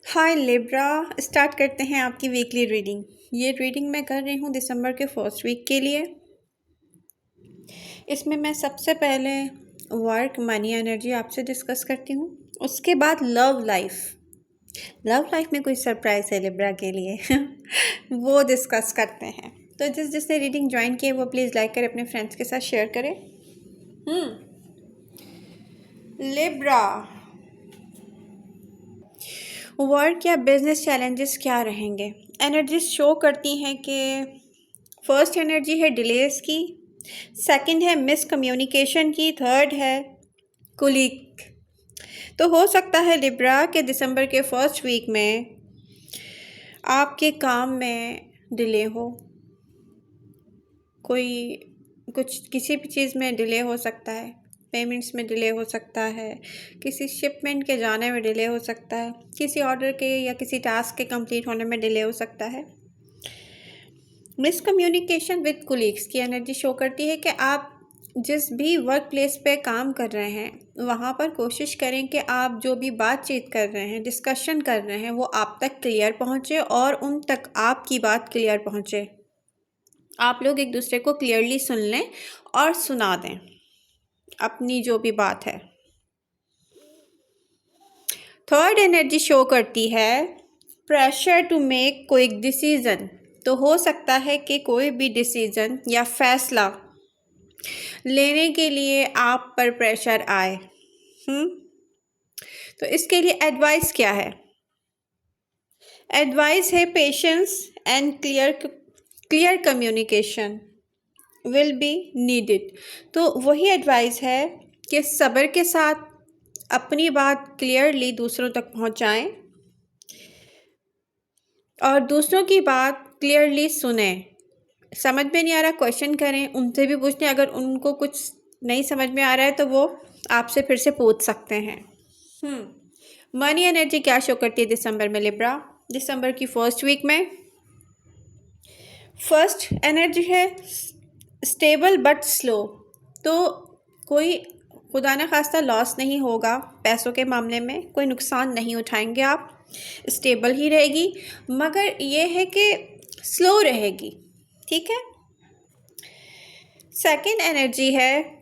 हाय Libra. Start करते हैं आपकी वीकली रीडिंग। ये रीडिंग मैं कर रही हूँ दिसंबर के फर्स्ट वीक के लिए। इसमें मैं सबसे पहले वर्क मनी एनर्जी आपसे डिस्कस करती हूँ, उसके बाद लव लाइफ में कोई सरप्राइज़ है लिब्रा के लिए वो डिस्कस करते हैं। तो जिसने रीडिंग ज्वाइन की है वो प्लीज़ लाइक करें, अपने फ्रेंड्स के साथ शेयर करें। लिब्रा, वर्क या बिजनेस चैलेंजेस क्या रहेंगे? एनर्जीज शो करती हैं कि फर्स्ट एनर्जी है डिलेस की, सेकंड है मिसकम्युनिकेशन की, थर्ड है कुलीग। तो हो सकता है लिब्रा के दिसंबर के फर्स्ट वीक में आपके काम में डिले हो, कोई कुछ किसी भी चीज़ में डिले हो सकता है, पेमेंट्स में डिले हो सकता है, किसी शिपमेंट के जाने में डिले हो सकता है, किसी ऑर्डर के या किसी टास्क के कंप्लीट होने में डिले हो सकता है। मिसकम्युनिकेशन विद कोलीग्स की एनर्जी शो करती है कि आप जिस भी वर्क प्लेस पे काम कर रहे हैं वहाँ पर कोशिश करें कि आप जो भी बातचीत कर रहे हैं, डिस्कशन कर रहे हैं, वो आप तक क्लियर पहुँचे और उन तक आपकी बात क्लियर पहुँचे। आप लोग एक दूसरे को क्लियरली सुन लें और सुना दें अपनी जो भी बात है। थर्ड एनर्जी शो करती है pressure to make quick decision. तो हो सकता है कि कोई भी डिसीजन या फैसला लेने के लिए आप पर प्रेशर आए। तो इसके लिए एडवाइस क्या है? एडवाइस है patience and clear communication will be needed. तो वही एडवाइस है कि सब्र के साथ अपनी बात क्लियरली दूसरों तक पहुंचाएं और दूसरों की बात क्लियरली सुने। समझ में नहीं आ रहा क्वेश्चन करें, उनसे भी पूछें। अगर उनको कुछ नहीं समझ में आ रहा है तो वो आपसे फिर से पूछ सकते हैं। मनी एनर्जी क्या शो करती है दिसंबर में लिब्रा? दिसंबर की फर्स्ट वीक में फर्स्ट एनर्जी है स्टेबल बट स्लो। तो कोई खुदा न खास्ता लॉस नहीं होगा, पैसों के मामले में कोई नुकसान नहीं उठाएंगे आप, स्टेबल ही रहेगी, मगर ये है कि स्लो रहेगी। ठीक है। सेकंड एनर्जी है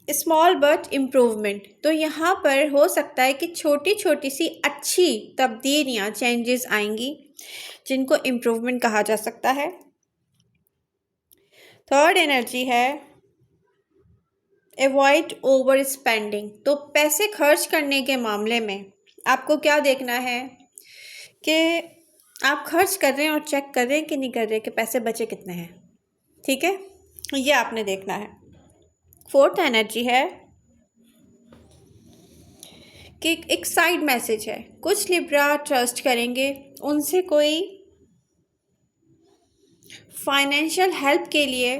स्मॉल बट इम्प्रूवमेंट। तो यहाँ पर हो सकता है कि छोटी छोटी सी अच्छी तब्दीलियाँ, चेंजेस आएंगी जिनको इम्प्रूवमेंट कहा जा सकता है। थर्ड एनर्जी है अवॉइड ओवर स्पेंडिंग। तो पैसे खर्च करने के मामले में आपको क्या देखना है कि आप खर्च कर रहे हैं और चेक कर रहे हैं कि नहीं कर रहे कि पैसे बचे कितने हैं। ठीक है, ये आपने देखना है। फोर्थ एनर्जी है कि एक साइड मैसेज है, कुछ लिब्रा ट्रस्ट करेंगे, उनसे कोई फाइनेंशियल हेल्प के लिए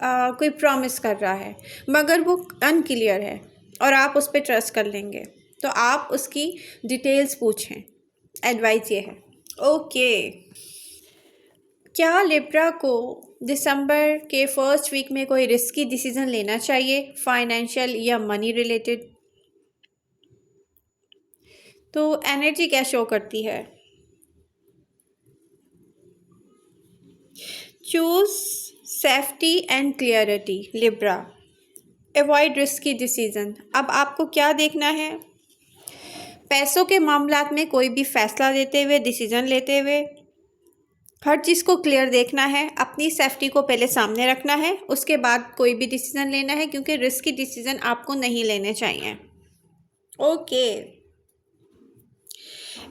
कोई प्रॉमिस कर रहा है मगर वो अनक्लियर है और आप उस पर ट्रस्ट कर लेंगे, तो आप उसकी डिटेल्स पूछें। एडवाइस ये है। ओके, क्या लिब्रा को दिसंबर के फर्स्ट वीक में कोई रिस्की डिसीजन लेना चाहिए, फाइनेंशियल या मनी रिलेटेड? तो एनर्जी क्या शो करती है? Choose safety and clarity Libra, avoid risky decision. अब आपको क्या देखना है? पैसों के मामलात में कोई भी फैसला लेते हुए, डिसीजन लेते हुए हर चीज़ को क्लियर देखना है, अपनी सेफ्टी को पहले सामने रखना है, उसके बाद कोई भी डिसीजन लेना है, क्योंकि रिस्की डिसीजन आपको नहीं लेने चाहिए। ओके,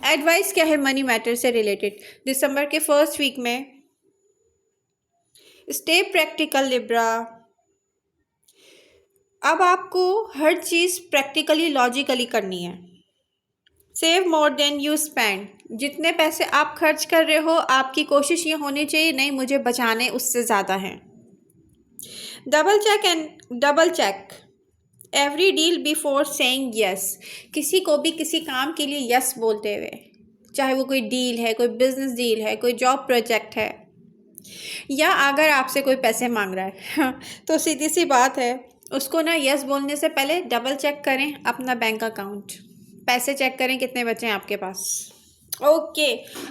एडवाइस क्या है मनी मैटर से रिलेटेड दिसंबर के फर्स्ट वीक में? Stay practical Libra. अब आपको हर चीज़ प्रैक्टिकली, लॉजिकली करनी है। Save more than you spend. जितने पैसे आप खर्च कर रहे हो, आपकी कोशिश ये होनी चाहिए नहीं मुझे बचाने उससे ज़्यादा हैं। Double check every deal before saying yes. किसी को भी किसी काम के लिए यस बोलते हुए, चाहे वो कोई डील है, कोई बिजनेस डील है, कोई जॉब प्रोजेक्ट है, या अगर आपसे कोई पैसे मांग रहा है तो सीधी सी बात है, उसको ना यस बोलने से पहले डबल चेक करें अपना बैंक अकाउंट, पैसे चेक करें कितने बचे हैं आपके पास। ओके,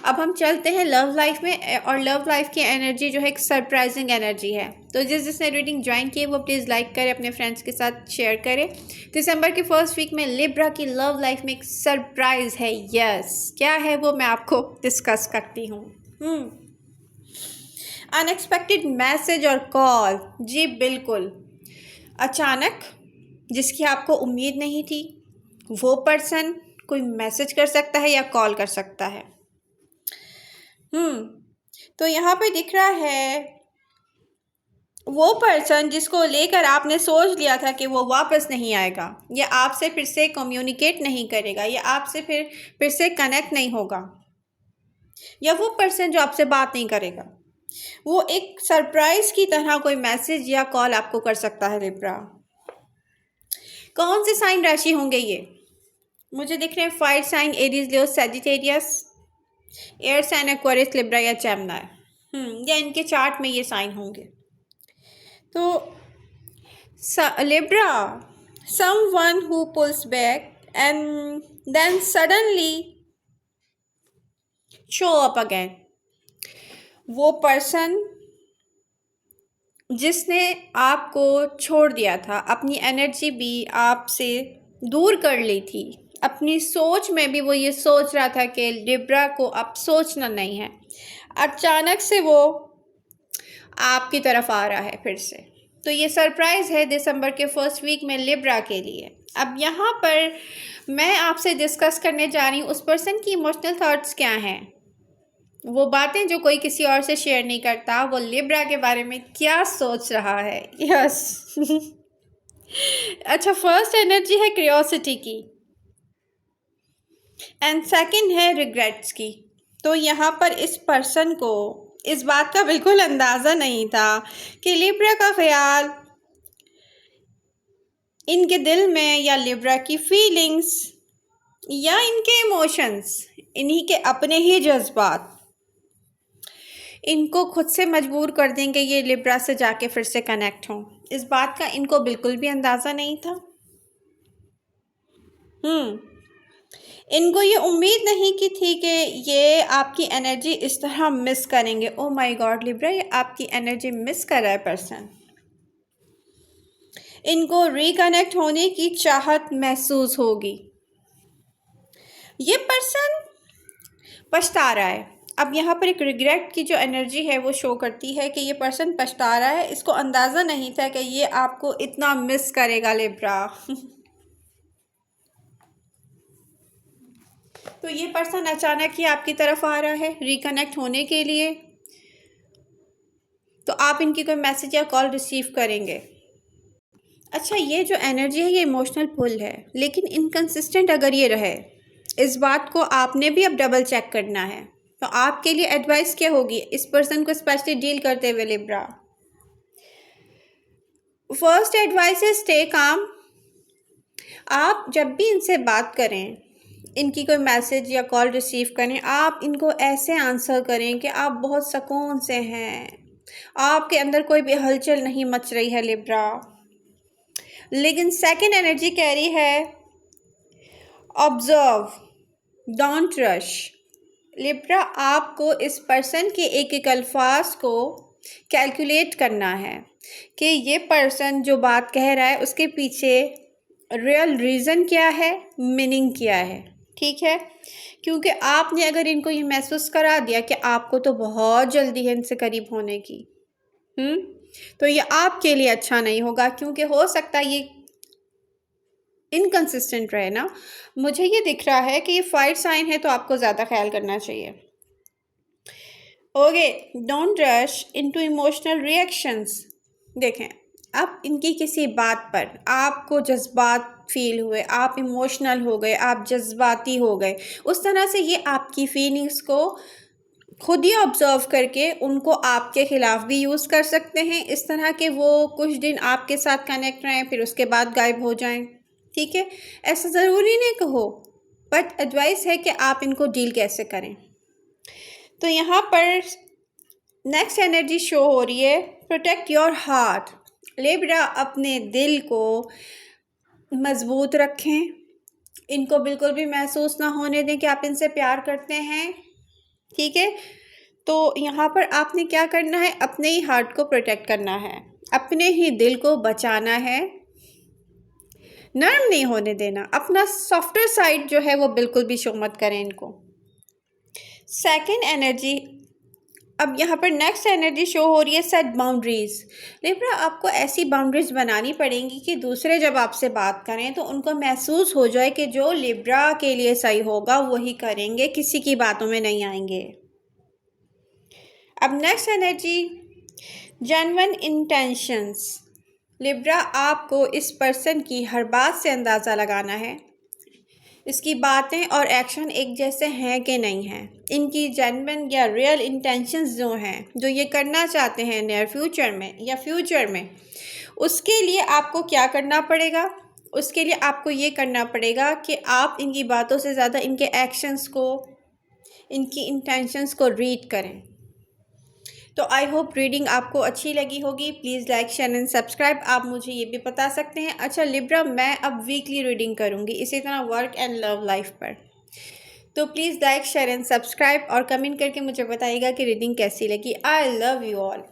अब हम चलते हैं लव लाइफ में। और लव लाइफ की एनर्जी जो है एक सरप्राइजिंग एनर्जी है। तो जिसने रीडिंग ज्वाइन की है वो प्लीज़ लाइक करें, अपने फ्रेंड्स के साथ शेयर करें। दिसंबर की फर्स्ट वीक में लिब्रा की लव लाइफ में एक सरप्राइज है। यस, क्या है वो मैं आपको डिस्कस करती हूँ। अनएक्सपेक्टेड मैसेज और कॉल, जी बिल्कुल, अचानक जिसकी आपको उम्मीद नहीं थी वो पर्सन कोई मैसेज कर सकता है या कॉल कर सकता है। तो यहाँ पे दिख रहा है वो पर्सन जिसको लेकर आपने सोच लिया था कि वो वापस नहीं आएगा, या आपसे फिर से कम्युनिकेट नहीं करेगा, या आपसे फिर से कनेक्ट नहीं होगा, या वो पर्सन जो आपसे बात नहीं करेगा, वो एक सरप्राइज की तरह कोई मैसेज या कॉल आपको कर सकता है। लिब्रा, कौन से साइन राशि होंगे ये? मुझे दिख रहे हैं fire sign, Aries, Leo, Sagittarius, air sign, Aquarius, Libra या जेमिनी। या इनके चार्ट में ये साइन होंगे। तो Libra, someone who pulls back and then suddenly show up again. वो पर्सन जिसने आपको छोड़ दिया था, अपनी एनर्जी भी आपसे दूर कर ली थी, अपनी सोच में भी वो ये सोच रहा था कि लिब्रा को अब सोचना नहीं है, अचानक से वो आपकी तरफ आ रहा है फिर से। तो ये सरप्राइज़ है दिसंबर के फर्स्ट वीक में लिब्रा के लिए। अब यहाँ पर मैं आपसे डिस्कस करने जा रही हूँ उस पर्सन की इमोशनल थॉट्स क्या हैं, वो बातें जो कोई किसी और से शेयर नहीं करता, वो लिब्रा के बारे में क्या सोच रहा है। यस अच्छा, फर्स्ट एनर्जी है क्यूरियोसिटी की एंड सेकंड है रिग्रेट्स की। तो यहाँ पर इस पर्सन को इस बात का बिल्कुल अंदाज़ा नहीं था कि लिब्रा का ख्याल, इनके दिल में या लिब्रा की फीलिंग्स या इनके इमोशंस, इन्हीं के अपने ही जज्बात इनको खुद से मजबूर कर देंगे ये लिब्रा से जाके फिर से कनेक्ट हों। इस बात का इनको बिल्कुल भी अंदाज़ा नहीं था। इनको ये उम्मीद नहीं की थी कि ये आपकी एनर्जी इस तरह मिस करेंगे। ओ माय गॉड लिब्रा, ये आपकी एनर्जी मिस कर रहा है पर्सन। इनको रिकनेक्ट होने की चाहत महसूस होगी। ये पर्सन पछता रहा है। अब यहाँ पर एक रिग्रेट की जो एनर्जी है वो शो करती है कि ये पर्सन पछता रहा है, इसको अंदाज़ा नहीं था कि ये आपको इतना मिस करेगा लिब्रा। तो ये पर्सन अचानक ही आपकी तरफ आ रहा है रिकनेक्ट होने के लिए, तो आप इनकी कोई मैसेज या कॉल रिसीव करेंगे। अच्छा, ये जो एनर्जी है ये इमोशनल पुल है, लेकिन इनकंसिस्टेंट अगर ये रहे, इस बात को आपने भी अब डबल चेक करना है। तो आपके लिए एडवाइस क्या होगी इस पर्सन को स्पेशली डील करते हुए लिब्रा? फर्स्ट एडवाइस है स्टे काम। आप जब भी इनसे बात करें, इनकी कोई मैसेज या कॉल रिसीव करें, आप इनको ऐसे आंसर करें कि आप बहुत सुकून से हैं, आपके अंदर कोई भी हलचल नहीं मच रही है लिब्रा। लेकिन सेकंड एनर्जी कह रही है ऑब्जर्व, डोंट रश। लिब्रा, आपको इस पर्सन के एक एक अल्फाज को कैलकुलेट करना है कि ये पर्सन जो बात कह रहा है उसके पीछे रियल रीज़न क्या है, मीनिंग क्या है। ठीक है, क्योंकि आपने अगर इनको ये महसूस करा दिया कि आपको तो बहुत जल्दी है इनसे करीब होने की, तो ये आपके लिए अच्छा नहीं होगा, क्योंकि हो सकता है ये इनकंसिस्टेंट रहे ना। मुझे ये दिख रहा है कि ये फायर साइन है, तो आपको ज़्यादा ख्याल करना चाहिए। Okay, don't rush into emotional reactions. देखें, अब इनकी किसी बात पर आपको जज्बात फील हुए, आप इमोशनल हो गए, आप जज्बाती हो गए, उस तरह से ये आपकी फीलिंग्स को खुद ही ऑब्जर्व करके उनको आपके ख़िलाफ़ भी यूज़ कर सकते हैं, इस तरह के वो कुछ दिन आपके साथ कनेक्ट रहें फिर उसके बाद गायब हो जाएं। ठीक है, ऐसा ज़रूरी नहीं कहो, बट एडवाइस है कि आप इनको डील कैसे करें। तो यहाँ पर नेक्स्ट एनर्जी शो हो रही है प्रोटेक्ट योर हार्ट। लिब्रा, अपने दिल को मज़बूत रखें, इनको बिल्कुल भी महसूस ना होने दें कि आप इनसे प्यार करते हैं, ठीक है। तो यहाँ पर आपने क्या करना है, अपने ही हार्ट को प्रोटेक्ट करना है, अपने ही दिल को बचाना है, नर्म नहीं होने देना, अपना सॉफ्टर साइड जो है वो बिल्कुल भी शो मत करें इनको। सेकंड एनर्जी, अब यहाँ पर नेक्स्ट एनर्जी शो हो रही है सेट बाउंड्रीज। लिब्रा, आपको ऐसी बाउंड्रीज बनानी पड़ेंगी कि दूसरे जब आपसे बात करें तो उनको महसूस हो जाए कि जो लिब्रा के लिए सही होगा वही करेंगे, किसी की बातों में नहीं आएंगे। अब next energy genuine intentions. Libra, आपको इस पर्सन की हर बात से अंदाज़ा लगाना है, इसकी बातें और एक्शन एक जैसे हैं कि नहीं हैं, इनकी जेन्युइन या रियल इंटेंशंस जो हैं, जो ये करना चाहते हैं नियर फ्यूचर में या फ्यूचर में, उसके लिए आपको क्या करना पड़ेगा, उसके लिए आपको ये करना पड़ेगा कि आप इनकी बातों से ज़्यादा इनके एक्शंस को, इनकी इंटेंशंस को रीड करें। तो आई होप रीडिंग आपको अच्छी लगी होगी। Please like share and subscribe. आप मुझे ये भी बता सकते हैं। अच्छा लिब्रा, मैं अब वीकली रीडिंग करूँगी इसी तरह वर्क एंड लव लाइफ पर। तो please like share and subscribe और कमेंट करके मुझे बताइएगा कि रीडिंग कैसी लगी। I love you all.